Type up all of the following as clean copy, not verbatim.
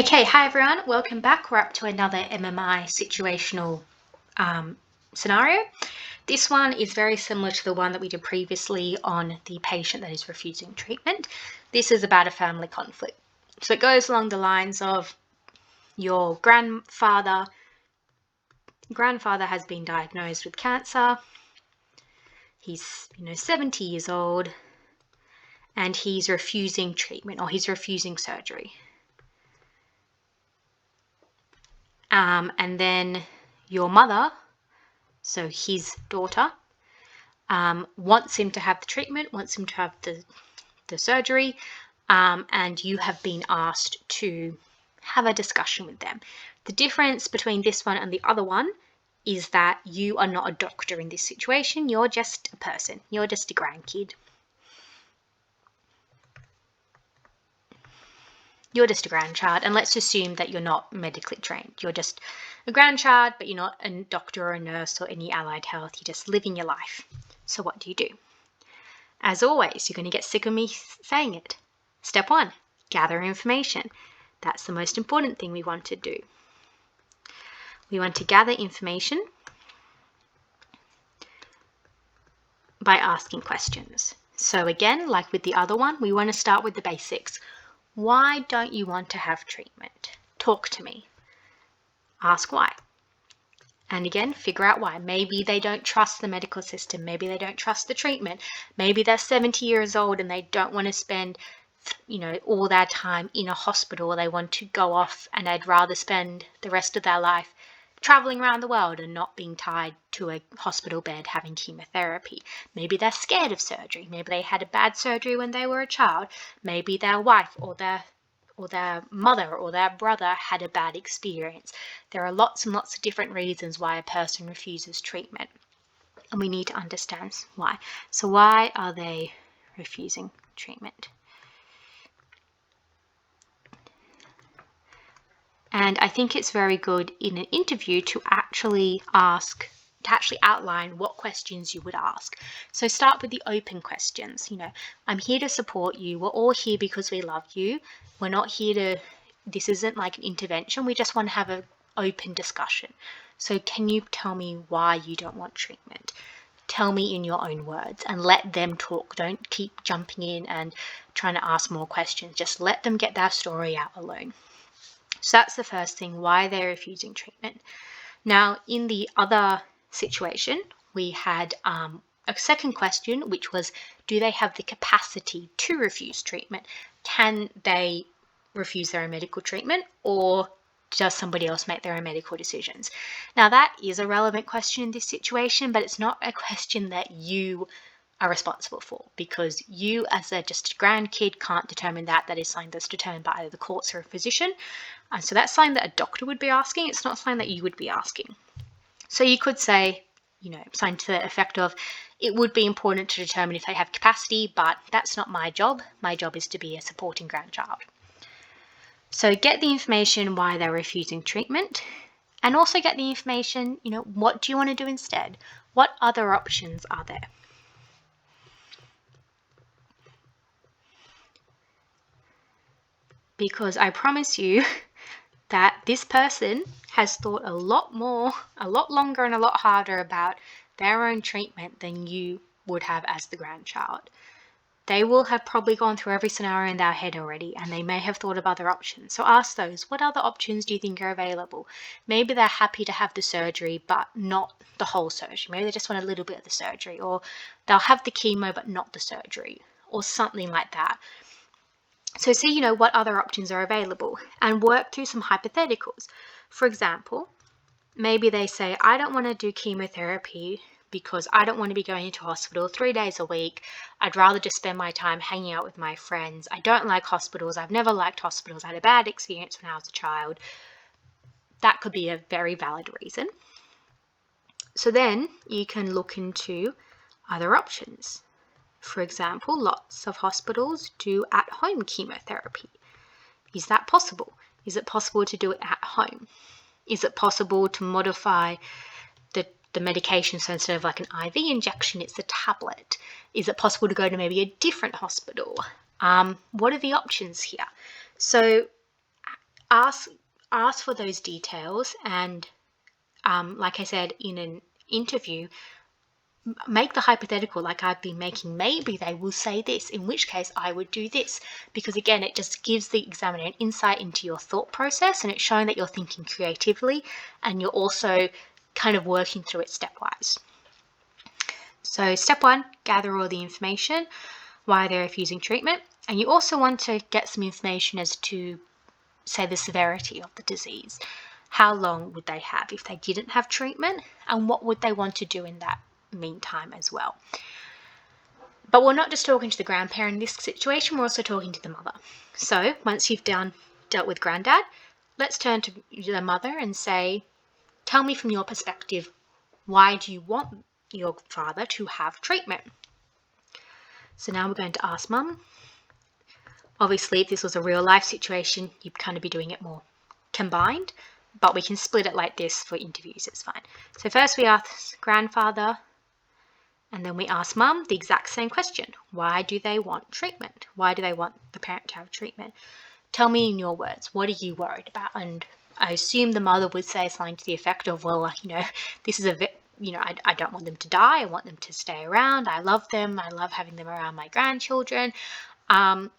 Okay, hi everyone, welcome back. We're up to another MMI situational scenario. This one is very similar to the one that we did previously on the patient that is refusing treatment. This is about a family conflict. So it goes along the lines of your grandfather has been diagnosed with cancer. He's 70 years old and he's refusing treatment, or he's refusing surgery. And then your mother, so his daughter, wants him to have the treatment, wants him to have the surgery, and you have been asked to have a discussion with them. The difference between this one and the other one is that you are not a doctor in this situation. You're just a person. You're just a grandkid. You're just a grandchild, and let's assume that you're not medically trained. You're just a grandchild, but you're not a doctor or a nurse or any allied health. You're just living your life. So what do? As always, you're going to get sick of me saying it. Step 1, gather information. That's the most important thing we want to do. We want to gather information by asking questions. So again, like with the other one, we want to start with the basics. Why don't you want to have treatment? Talk to me. Ask why. And again, figure out why. Maybe they don't trust the medical system. Maybe they don't trust the treatment. Maybe they're 70 years old and they don't want to spend, all their time in a hospital. They want to go off and they'd rather spend the rest of their life traveling around the world and not being tied to a hospital bed having chemotherapy. Maybe they're scared of surgery. Maybe they had a bad surgery when they were a child. Maybe their wife or their mother or their brother had a bad experience. There are lots and lots of different reasons why a person refuses treatment, and we need to understand why. So why are they refusing treatment? And I think it's very good in an interview to actually outline what questions you would ask. So start with the open questions. I'm here to support you. We're all here because we love you. We're not here this isn't like an intervention. We just want to have an open discussion. So can you tell me why you don't want treatment? Tell me in your own words and let them talk. Don't keep jumping in and trying to ask more questions. Just let them get their story out alone. So that's the first thing, why they're refusing treatment. Now, in the other situation, we had a second question, which was, do they have the capacity to refuse treatment? Can they refuse their own medical treatment, or does somebody else make their own medical decisions? Now, that is a relevant question in this situation, but it's not a question that you are responsible for, because you as just a grandkid can't determine that. That is something that's determined by either the courts or a physician. And so that's something that a doctor would be asking. It's not something that you would be asking. So you could say, something to the effect of, it would be important to determine if they have capacity, but that's not my job. My job is to be a supporting grandchild. So get the information why they're refusing treatment, and also get the information, what do you want to do instead? What other options are there? Because I promise you that this person has thought a lot longer and a lot harder about their own treatment than you would have as the grandchild. They will have probably gone through every scenario in their head already, and they may have thought of other options. So ask those, what other options do you think are available? Maybe they're happy to have the surgery, but not the whole surgery. Maybe they just want a little bit of the surgery, or they'll have the chemo, but not the surgery, or something like that. So see, what other options are available, and work through some hypotheticals. For example, maybe they say, I don't want to do chemotherapy because I don't want to be going into hospital 3 days a week. I'd rather just spend my time hanging out with my friends. I don't like hospitals. I've never liked hospitals. I had a bad experience when I was a child. That could be a very valid reason. So then you can look into other options. For example, lots of hospitals do at-home chemotherapy. Is that possible? Is it possible to do it at home? Is it possible to modify the medication, so instead of like an IV injection, it's a tablet? Is it possible to go to maybe a different hospital? What are the options here? So ask for those details, and like I said, in an interview, make the hypothetical like I've been making. Maybe they will say this, in which case I would do this, because again, it just gives the examiner an insight into your thought process, and it's showing that you're thinking creatively and you're also kind of working through it stepwise. So step 1, gather all the information why they're refusing treatment, and you also want to get some information as to, say, the severity of the disease. How long would they have if they didn't have treatment, and what would they want to do in that meantime as well. But we're not just talking to the grandparent in this situation, we're also talking to the mother. So once you've dealt with granddad, let's turn to the mother and say, tell me from your perspective, why do you want your father to have treatment? So now we're going to ask mum. Obviously, if this was a real life situation, you'd kind of be doing it more combined, but we can split it like this for interviews, it's fine. So first we ask grandfather, and then we ask mum the exact same question. Why do they want treatment? Why do they want the parent to have treatment? Tell me in your words, what are you worried about? And I assume the mother would say something to the effect of, well, this is I don't want them to die. I want them to stay around. I love them. I love having them around my grandchildren. That's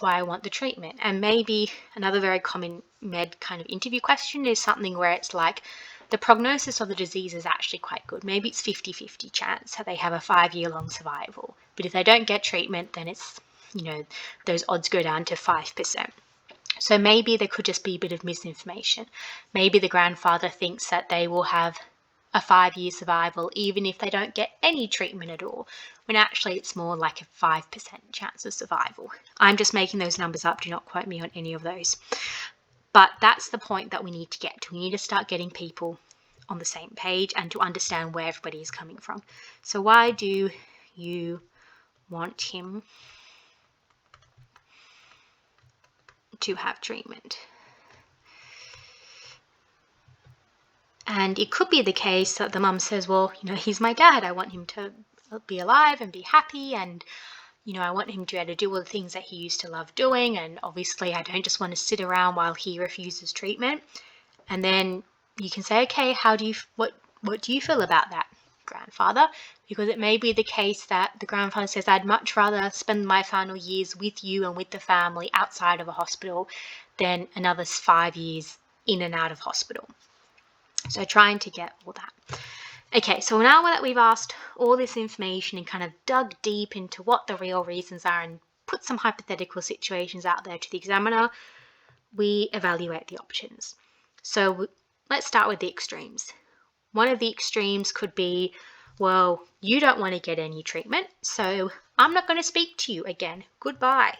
why I want the treatment. And maybe another very common med kind of interview question is something where it's like, the prognosis of the disease is actually quite good. Maybe it's 50-50 chance that they have a 5-year-long survival. But if they don't get treatment, then it's, those odds go down to 5%. So maybe there could just be a bit of misinformation. Maybe the grandfather thinks that they will have a 5-year survival even if they don't get any treatment at all, when actually it's more like a 5% chance of survival. I'm just making those numbers up. Do not quote me on any of those. But that's the point that we need to get to. We need to start getting people on the same page and to understand where everybody is coming from. So why do you want him to have treatment? And it could be the case that the mum says, well, he's my dad. I want him to be alive and be happy, and I want him to be able to do all the things that he used to love doing, and obviously I don't just want to sit around while he refuses treatment. And then you can say, okay, what do you feel about that, grandfather? Because it may be the case that the grandfather says, I'd much rather spend my final years with you and with the family outside of a hospital than another 5 years in and out of hospital. So trying to get all that. Okay, so now that we've asked all this information and kind of dug deep into what the real reasons are and put some hypothetical situations out there to the examiner, we evaluate the options. So let's start with the extremes. One of the extremes could be, well, you don't want to get any treatment, so I'm not going to speak to you again. Goodbye.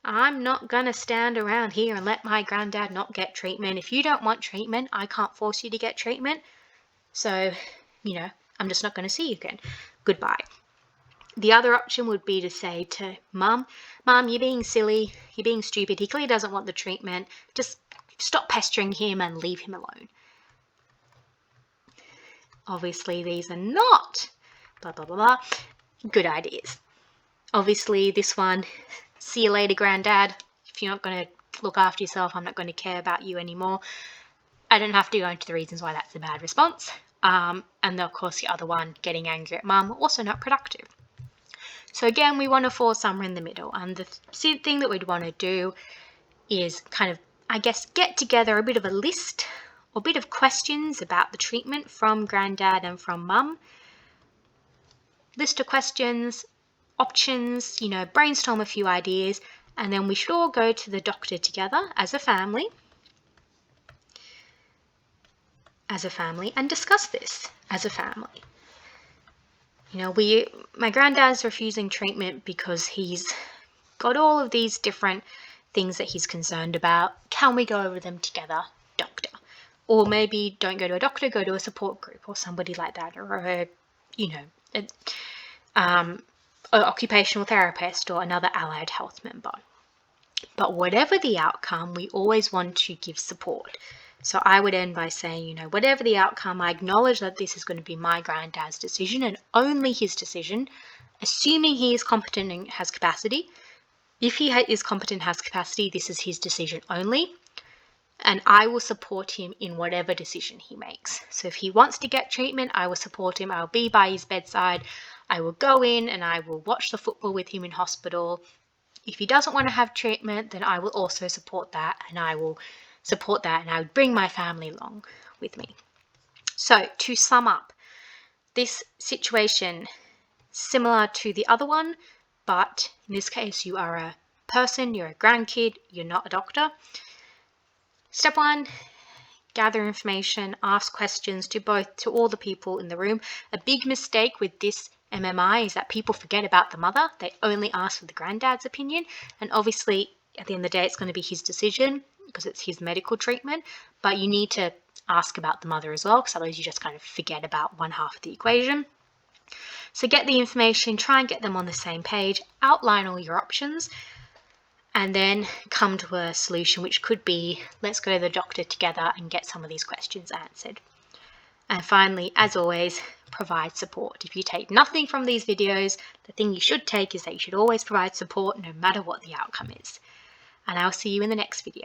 I'm not going to stand around here and let my granddad not get treatment. If you don't want treatment, I can't force you to get treatment. So, I'm just not going to see you again. Goodbye. The other option would be to say to Mum, you're being silly, you're being stupid, he clearly doesn't want the treatment, just stop pestering him and leave him alone. Obviously, these are not blah, blah, blah, blah, good ideas. Obviously, this one, see you later, granddad. If you're not going to look after yourself, I'm not going to care about you anymore. I don't have to go into the reasons why that's a bad response. And of course, the other one, getting angry at mum, also not productive. So again, we want to fall somewhere in the middle. And the thing that we'd want to do is kind of, get together a bit of a list or a bit of questions about the treatment from granddad and from mum. List of questions, options, brainstorm a few ideas, and then we should all go to the doctor together as a family and discuss this as a family. My granddad's refusing treatment because he's got all of these different things that he's concerned about. Can we go over them together, doctor? Or maybe don't go to a doctor, go to a support group or somebody like that, or an occupational therapist or another allied health member. But whatever the outcome, we always want to give support. So I would end by saying, whatever the outcome, I acknowledge that this is going to be my granddad's decision and only his decision, assuming he is competent and has capacity. If he is competent, has capacity, this is his decision only. And I will support him in whatever decision he makes. So if he wants to get treatment, I will support him. I'll be by his bedside. I will go in and I will watch the football with him in hospital. If he doesn't want to have treatment, then I will also support that, and I will bring my family along with me. So to sum up, this situation, similar to the other one, but in this case you are a person, you're a grandkid, you're not a doctor. Step 1, gather information, ask questions to all the people in the room. A big mistake with this MMI is that people forget about the mother. They only ask for the granddad's opinion, and obviously at the end of the day it's going to be his decision because it's his medical treatment, but you need to ask about the mother as well, because otherwise you just kind of forget about one half of the equation. So get the information, try and get them on the same page, outline all your options, and then come to a solution, which could be, let's go to the doctor together and get some of these questions answered. And finally, as always, provide support. If you take nothing from these videos, the thing you should take is that you should always provide support no matter what the outcome is. And I'll see you in the next video.